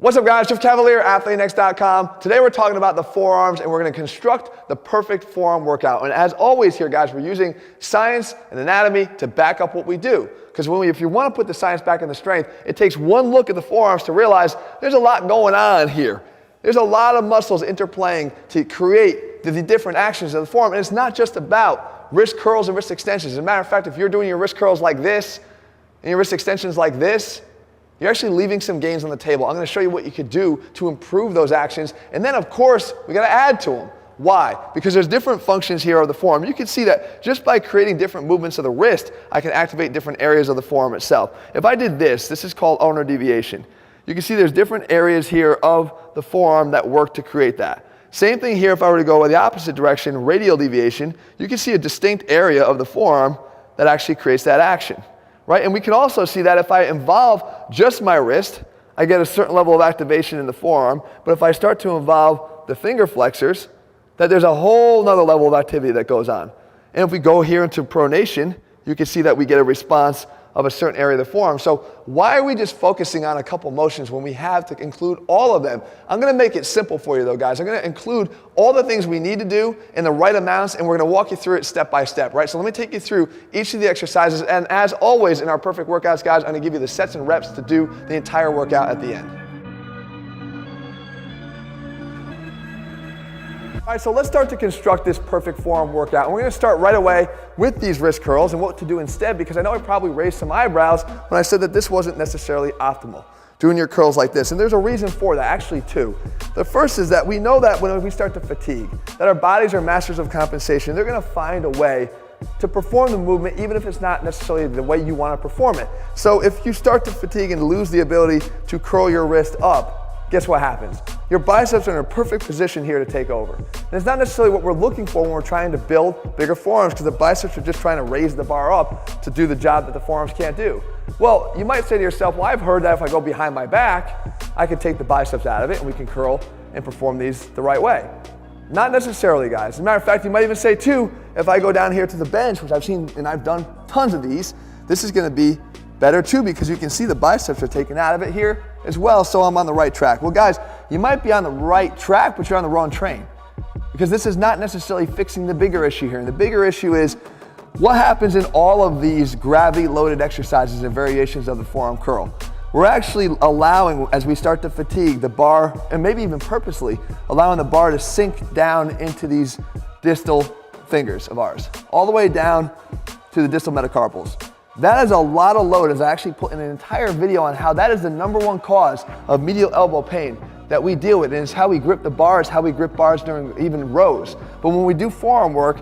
What's up guys, Jeff Cavalier, AthleteNext.com. Today we're talking about the forearms and we're gonna construct the perfect forearm workout. And as always here guys, we're using science and anatomy to back up what we do. Because if you wanna put the science back in the strength, it takes one look at the forearms to realize there's a lot going on here. There's a lot of muscles interplaying to create the different actions of the forearm. And it's not just about wrist curls and wrist extensions. As a matter of fact, if you're doing your wrist curls like this and your wrist extensions like this, you're actually leaving some gains on the table. I'm gonna show you what you could do to improve those actions. And then of course, we gotta add to them. Why? Because there's different functions here of the forearm. You can see that just by creating different movements of the wrist, I can activate different areas of the forearm itself. If I did this is called ulnar deviation. You can see there's different areas here of the forearm that work to create that. Same thing here if I were to go in the opposite direction, radial deviation, you can see a distinct area of the forearm that actually creates that action. Right? And we can also see that if I involve just my wrist, I get a certain level of activation in the forearm. But if I start to involve the finger flexors, that there's a whole nother level of activity that goes on. And if we go here into pronation, you can see that we get a response of a certain area of the forearm. So why are we just focusing on a couple motions when we have to include all of them? I'm gonna make it simple for you though, guys. I'm gonna include all the things we need to do in the right amounts, and we're gonna walk you through it step by step, right? So let me take you through each of the exercises, and as always in our perfect workouts, guys, I'm gonna give you the sets and reps to do the entire workout at the end. All right, so let's start to construct this perfect forearm workout. And we're gonna start right away with these wrist curls and what to do instead, because I know I probably raised some eyebrows when I said that this wasn't necessarily optimal, doing your curls like this. And there's a reason for that, actually two. The first is that we know that when we start to fatigue, that our bodies are masters of compensation. They're gonna find a way to perform the movement, even if it's not necessarily the way you wanna perform it. So if you start to fatigue and lose the ability to curl your wrist up, guess what happens? Your biceps are in a perfect position here to take over. And it's not necessarily what we're looking for when we're trying to build bigger forearms, because the biceps are just trying to raise the bar up to do the job that the forearms can't do. Well, you might say to yourself, well, I've heard that if I go behind my back, I can take the biceps out of it and we can curl and perform these the right way. Not necessarily, guys. As a matter of fact, you might even say too, if I go down here to the bench, which I've seen and I've done tons of these, this is gonna be better too, because you can see the biceps are taken out of it here as well, so I'm on the right track. Well guys, you might be on the right track, but you're on the wrong train, because this is not necessarily fixing the bigger issue here. And the bigger issue is what happens in all of these gravity loaded exercises and variations of the forearm curl. We're actually allowing, as we start to fatigue, the bar, and maybe even purposely, allowing the bar to sink down into these distal fingers of ours, all the way down to the distal metacarpals. That is a lot of load, as I actually put in an entire video on how that is the #1 cause of medial elbow pain that we deal with. And it's how we grip the bars, how we grip bars during even rows. But when we do forearm work,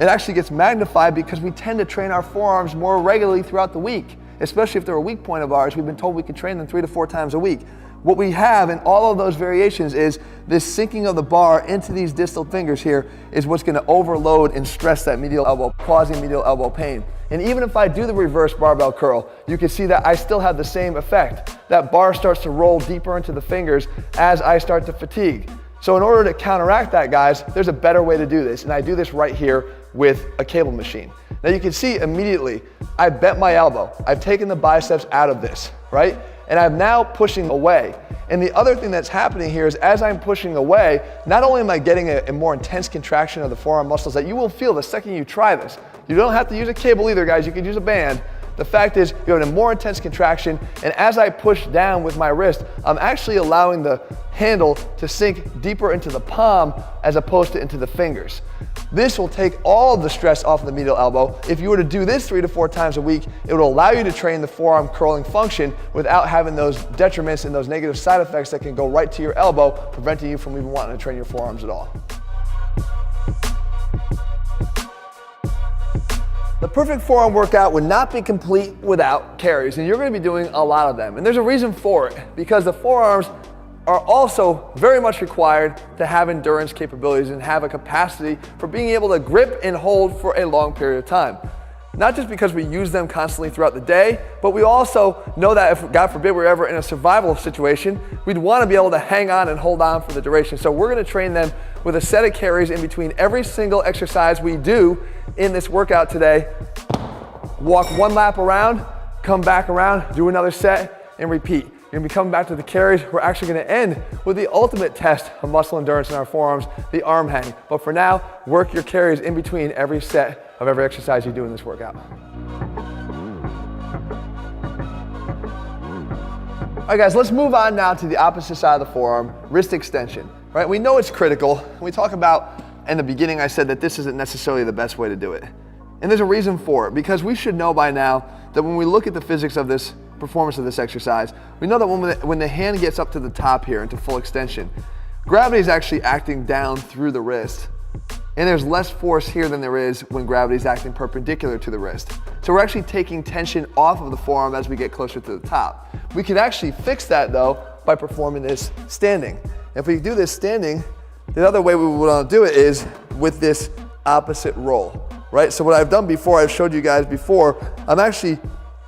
it actually gets magnified because we tend to train our forearms more regularly throughout the week, especially if they're a weak point of ours. We've been told we can train them 3 to 4 times a week. What we have in all of those variations is this sinking of the bar into these distal fingers here is what's gonna overload and stress that medial elbow, causing medial elbow pain. And even if I do the reverse barbell curl, you can see that I still have the same effect. That bar starts to roll deeper into the fingers as I start to fatigue. So in order to counteract that, guys, there's a better way to do this. And I do this right here with a cable machine. Now you can see immediately, I bent my elbow. I've taken the biceps out of this, right? And I'm now pushing away. And the other thing that's happening here is as I'm pushing away, not only am I getting a more intense contraction of the forearm muscles that you will feel the second you try this. You don't have to use a cable either, guys. You can use a band. The fact is, you're in a more intense contraction, and as I push down with my wrist, I'm actually allowing the handle to sink deeper into the palm as opposed to into the fingers. This will take all of the stress off of the medial elbow. If you were to do this 3 to 4 times a week, it would allow you to train the forearm curling function without having those detriments and those negative side effects that can go right to your elbow, preventing you from even wanting to train your forearms at all. The perfect forearm workout would not be complete without carries, and you're going to be doing a lot of them. And there's a reason for it, because the forearms are also very much required to have endurance capabilities and have a capacity for being able to grip and hold for a long period of time. Not just because we use them constantly throughout the day, but we also know that if, God forbid, we're ever in a survival situation, we'd want to be able to hang on and hold on for the duration. So we're going to train them with a set of carries in between every single exercise we do in this workout today. Walk 1 lap around, come back around, do another set, and repeat. You're gonna be coming back to the carries. We're actually gonna end with the ultimate test of muscle endurance in our forearms, the arm hang. But for now, work your carries in between every set of every exercise you do in this workout. All right, guys, let's move on now to the opposite side of the forearm, wrist extension. Right? We know it's critical. We talk about, in the beginning, I said that this isn't necessarily the best way to do it. And there's a reason for it, because we should know by now that when we look at the physics of this performance of this exercise, we know that when the hand gets up to the top here into full extension, gravity is actually acting down through the wrist. And there's less force here than there is when gravity is acting perpendicular to the wrist. So we're actually taking tension off of the forearm as we get closer to the top. We can actually fix that though by performing this standing. If we do this standing, the other way we would want to do it is with this opposite roll, right? So what I've done before, I've showed you guys before, I'm actually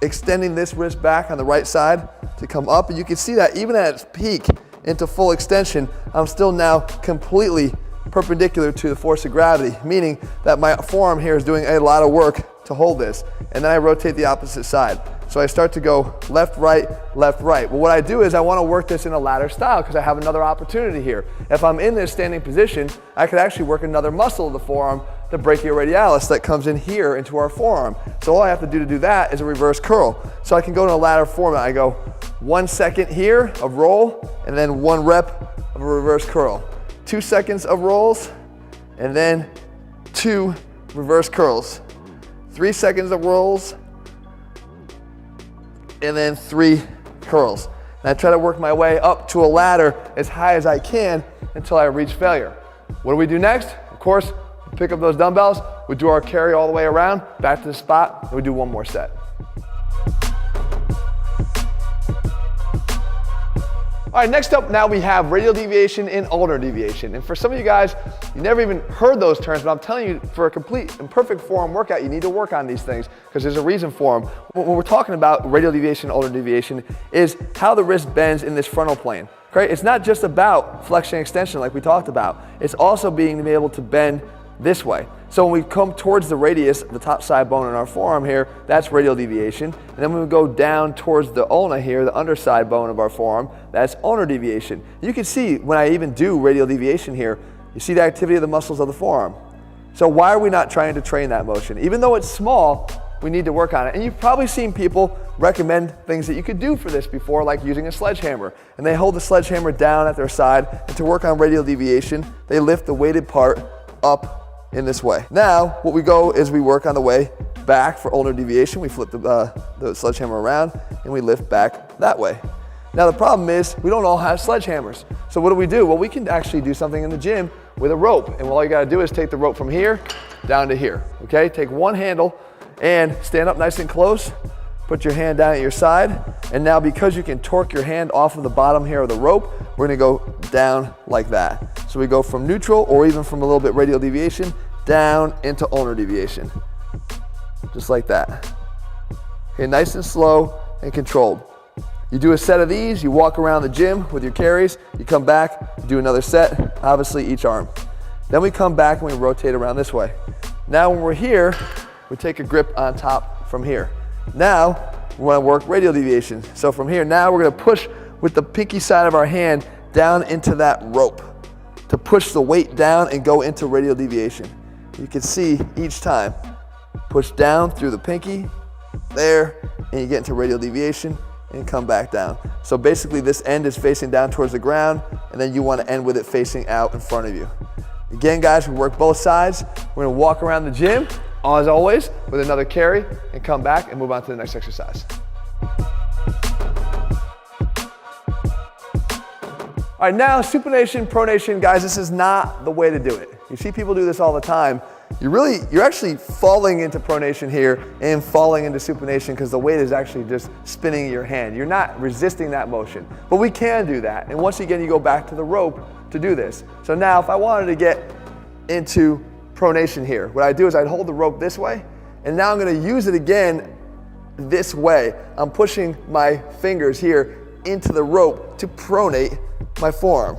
extending this wrist back on the right side to come up, and you can see that even at its peak into full extension, I'm still now completely perpendicular to the force of gravity, meaning that my forearm here is doing a lot of work to hold this. And then I rotate the opposite side. So I start to go left, right, left, right. Well, what I do is I want to work this in a ladder style because I have another opportunity here. If I'm in this standing position, I could actually work another muscle of the forearm, the brachioradialis, that comes in here into our forearm. So all I have to do that is a reverse curl. So I can go in a ladder format. I go 1 second here of roll, and then 1 rep of a reverse curl. 2 seconds of rolls, and then 2 reverse curls. 3 seconds of rolls, and then 3 curls. And I try to work my way up to a ladder as high as I can until I reach failure. What do we do next? Of course, pick up those dumbbells, we do our carry all the way around, back to the spot, and we do 1 more set. All right, next up now we have radial deviation and ulnar deviation. And for some of you guys, you never even heard those terms, but I'm telling you, for a complete and perfect forearm workout, you need to work on these things because there's a reason for them. When we're talking about radial deviation and ulnar deviation is how the wrist bends in this frontal plane. Okay? It's not just about flexion and extension like we talked about. It's also being able to bend this way. So when we come towards the radius, the top side bone in our forearm here, that's radial deviation. And then when we go down towards the ulna here, the underside bone of our forearm, that's ulnar deviation. You can see when I even do radial deviation here, you see the activity of the muscles of the forearm. So why are we not trying to train that motion? Even though it's small, we need to work on it. And you've probably seen people recommend things that you could do for this before, like using a sledgehammer. And they hold the sledgehammer down at their side, and to work on radial deviation, they lift the weighted part up in this way. Now, what we go is we work on the way back for ulnar deviation. We flip the sledgehammer around and we lift back that way. Now the problem is we don't all have sledgehammers. So what do? Well, we can actually do something in the gym with a rope. And all you gotta do is take the rope from here down to here, okay? Take one handle and stand up nice and close. Put your hand down at your side. And now because you can torque your hand off of the bottom here of the rope, we're gonna go down like that. So we go from neutral or even from a little bit radial deviation down into ulnar deviation. Just like that. Okay, nice and slow and controlled. You do a set of these, you walk around the gym with your carries, you come back, you do another set, obviously each arm. Then we come back and we rotate around this way. Now when we're here, we take a grip on top from here. Now, we want to work radial deviation. So from here, now we're going to push with the pinky side of our hand down into that rope to push the weight down and go into radial deviation. You can see each time, push down through the pinky, there, and you get into radial deviation and come back down. So basically this end is facing down towards the ground, and then you want to end with it facing out in front of you. Again, guys, we work both sides. We're going to walk around the gym, as always, with another carry, and come back and move on to the next exercise. All right, now supination, pronation, guys, this is not the way to do it. You see people do this all the time. You're actually falling into pronation here and falling into supination because the weight is actually just spinning your hand. You're not resisting that motion, but we can do that. And once again, you go back to the rope to do this. So now if I wanted to get into pronation here, what I do is I'd hold the rope this way, and now I'm gonna use it again this way. I'm pushing my fingers here into the rope to pronate my forearm,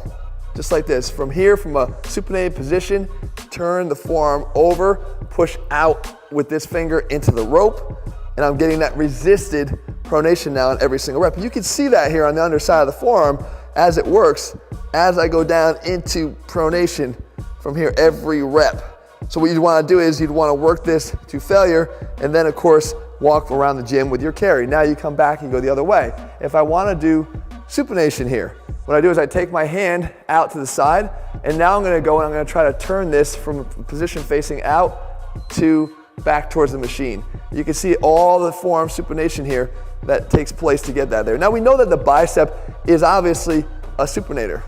just like this. From here, from a supinated position, turn the forearm over, push out with this finger into the rope, and I'm getting that resisted pronation now on every single rep. You can see that here on the underside of the forearm as it works, as I go down into pronation from here every rep. So what you'd want to do is you'd want to work this to failure, and then of course walk around the gym with your carry. Now you come back and go the other way. If I want to do supination here, what I do is I take my hand out to the side, and now I'm going to go and I'm going to try to turn this from a position facing out to back towards the machine. You can see all the forearm supination here that takes place to get that there. Now we know that the bicep is obviously a supinator,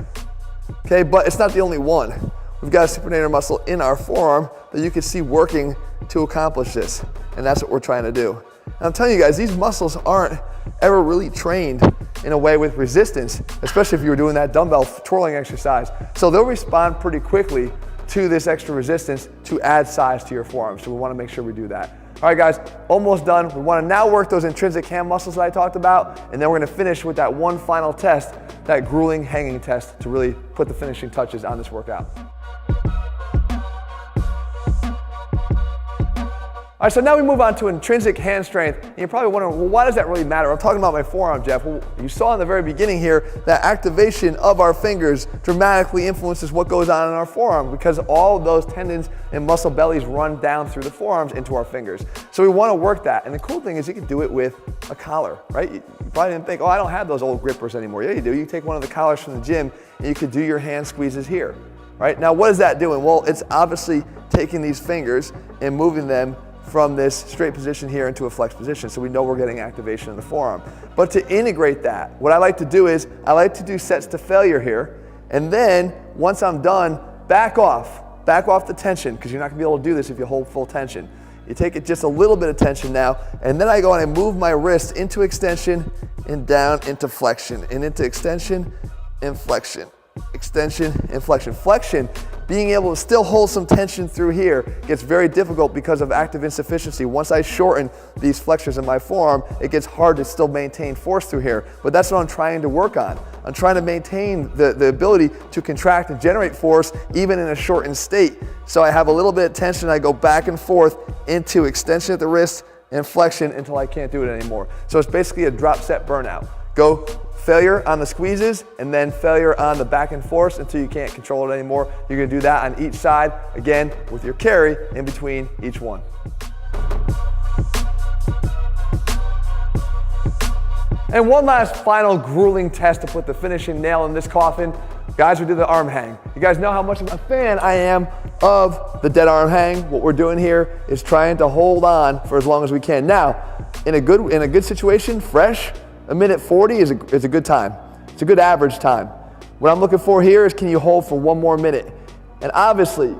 okay, but it's not the only one. We've got a supinator muscle in our forearm that you can see working to accomplish this, and that's what we're trying to do. And I'm telling you guys, these muscles aren't ever really trained in a way with resistance, especially if you were doing that dumbbell twirling exercise. So they'll respond pretty quickly to this extra resistance to add size to your forearm. So we want to make sure we do that. All right guys, almost done. We want to now work those intrinsic ham muscles that I talked about, and then we're going to finish with that one final test, that grueling hanging test, to really put the finishing touches on this workout. All right, so now we move on to intrinsic hand strength. And you're probably wondering, well, why does that really matter? I'm talking about my forearm, Jeff. Well, you saw in the very beginning here that activation of our fingers dramatically influences what goes on in our forearm, because all of those tendons and muscle bellies run down through the forearms into our fingers. So we want to work that. And the cool thing is you can do it with a collar, right? You probably didn't think, oh, I don't have those old grippers anymore. Yeah, you do. You take one of the collars from the gym and you could do your hand squeezes here, right? Now, what is that doing? Well, it's obviously taking these fingers and moving them from this straight position here into a flex position, so we know we're getting activation in the forearm. But to integrate that, what I like to do is I like to do sets to failure here, and then once I'm done, back off the tension, because you're not going to be able to do this if you hold full tension. You take it just a little bit of tension now, and then I go and I move my wrist into extension and down into flexion, and into extension and flexion. Extension and flexion. Flexion, being able to still hold some tension through here, gets very difficult because of active insufficiency. Once I shorten these flexors in my forearm, it gets hard to still maintain force through here. But that's what I'm trying to work on. I'm trying to maintain the ability to contract and generate force even in a shortened state. So I have a little bit of tension, I go back and forth into extension at the wrist and flexion until I can't do it anymore. So it's basically a drop set burnout. Go failure on the squeezes and then failure on the back and forth until you can't control it anymore. You're going to do that on each side, again, with your carry in between each one. And one last final grueling test to put the finishing nail in this coffin. Guys, we do the arm hang. You guys know how much of a fan I am of the dead arm hang. What we're doing here is trying to hold on for as long as we can. Now, in a good situation, fresh, a minute 40 is a good time. It's a good average time. What I'm looking for here is, can you hold for one more minute? And obviously,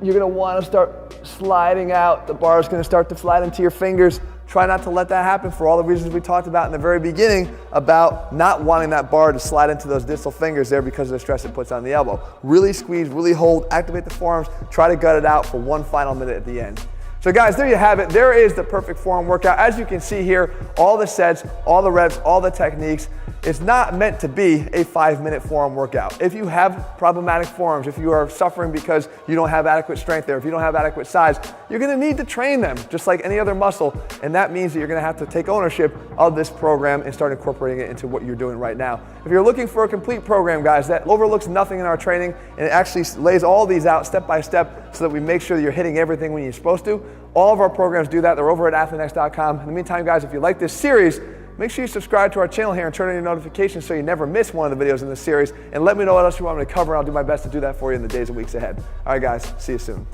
you're gonna wanna start sliding out. The bar is gonna start to slide into your fingers. Try not to let that happen for all the reasons we talked about in the very beginning about not wanting that bar to slide into those distal fingers there because of the stress it puts on the elbow. Really squeeze, really hold, activate the forearms, try to gut it out for one final minute at the end. So guys, there you have it. There is the perfect forearm workout. As you can see here, all the sets, all the reps, all the techniques. It's not meant to be a 5-minute forearm workout. If you have problematic forearms, if you are suffering because you don't have adequate strength there, if you don't have adequate size, you're gonna need to train them just like any other muscle. And that means that you're gonna have to take ownership of this program and start incorporating it into what you're doing right now. If you're looking for a complete program, guys, that overlooks nothing in our training and it actually lays all these out step by step so that we make sure that you're hitting everything when you're supposed to, all of our programs do that. They're over at athleanx.com. In the meantime, guys, if you like this series, make sure you subscribe to our channel here and turn on your notifications so you never miss one of the videos in this series. And let me know what else you want me to cover. I'll do my best to do that for you in the days and weeks ahead. All right, guys, see you soon.